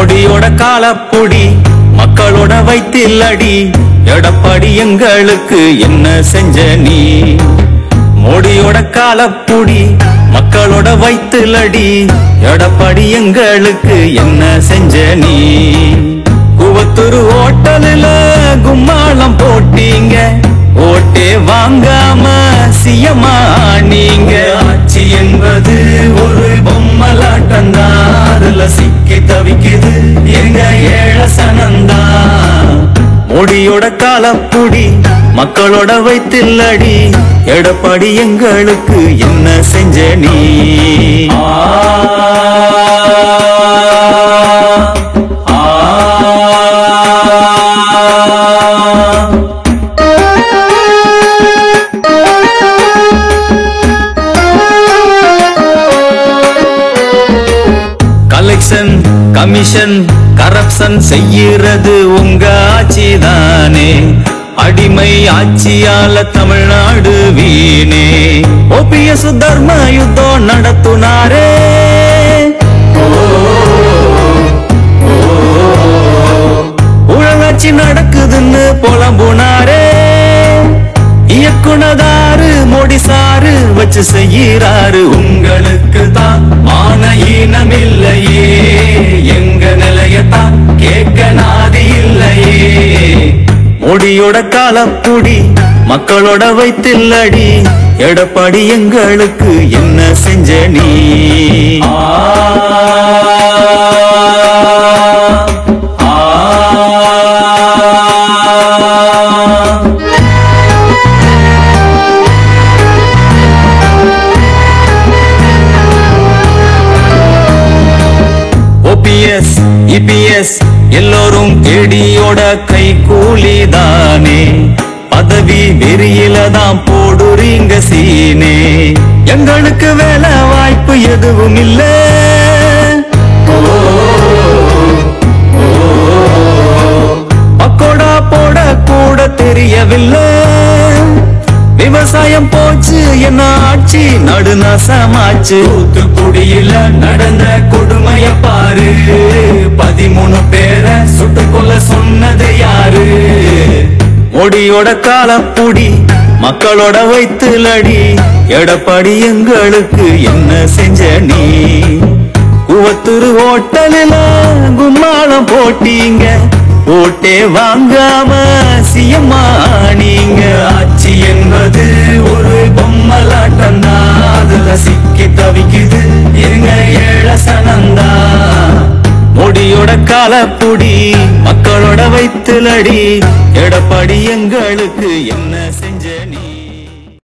மோடியோட காலப்புடி மக்களோட வைத்தில்லடி எடப்பாடி எங்களுக்கு என்ன செஞ்ச நீ மோடியோட காலப்புடி மக்களோட வைத்தில்லடி எடப்பாடி எங்களுக்கு என்ன செஞ்ச நீ குவத்தூர் ஹோட்டலில் கும்மாளம் போட்டீங்க ஓட்டே வாங்காம சியமா நீங்க ஆட்சி என்பது ஒரு பொம்மலாட்டம்தான் அதுல சிக்கி தவிக்குது எங்க ஏழசனந்தா மோடியோட காலப்புடி மக்களோட வைத்தில்லடி எடப்பாடி எங்களுக்கு என்ன செஞ்ச நீ கலெக்ஷன் கமிஷன் கரப்ஷன் செய்யறது உங்க ஆட்சிதானே அடிமை ஆட்சியால தமிழ்நாடு வீணே ஓபிஎஸ் தர்ம யுத்தம் நடத்துனாரே ஊழலாட்சி நடக்குதுன்னு புலம்புனாரே இயக்குனதாரு மோடி சாரு வச்சு செய்யறாரு உங்களுக்கு தான் மான ஈனம் இல்லையே எங்க நிலையத்தான் கேட்க நாதி இல்லையே மோடியோட காலப்புடி மக்களோட வைத்தில்லடி எடப்பாடி எங்களுக்கு என்ன செஞ்ச நீ ஓபிஎஸ் இபிஎஸ் எல்லோரும் கேடியோட கை கூலிதானே பதவி வெறியில தான் போடுறீங்க சீனே எங்களுக்கு வேலை வாய்ப்பு எதுவும் இல்ல பக்கோடா போட கூட தெரியவில்லை விவசாயம் போச்சு என்ன ஆட்சி நடுநாசமாச்சு தூத்துக்குடியில நடந்த கொடுமைய பாரு 13 பேரை சுட்டுக்கொள்ள சொன்னது யாரு மோடியோட காலப்புடி மக்களோட வைத்தில்லடி எடப்பாடி எங்களுக்கு என்ன செஞ்ச நீ குவத்தூர் ஹோட்டலில் கும்மாளம் போட்டீங்க ஓட்டே வாங்காம சியமா நீங்க ஆட்சி என்பது ஒரு பொம்மலாட்டம்தான் அதுல சிக்கி தவிக்குது எங்க ஏழசனந்தா மோடியோட காலப்புடி மக்களோட வைத்தில்லடி எடப்பாடி எங்களுக்கு என்ன செஞ்ச நீ